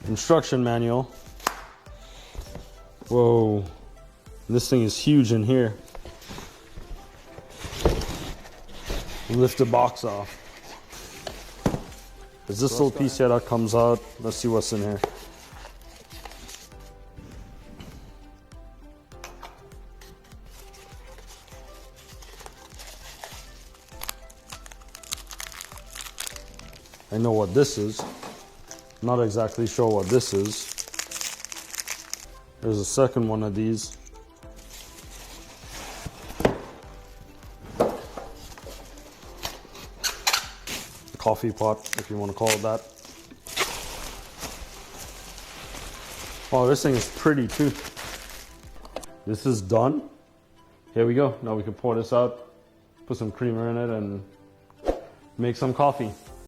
instruction manual. Whoa, this thing is huge in here. Lift the box off. There's this little piece here that comes out. Let's see what's in here. I know what this is. Not exactly sure what this is. There's a second one of these. Coffee pot, if you want to call it that. Oh, this thing is pretty too. This is done. Here we go. Now we can pour this out, put some creamer in it, and make some coffee.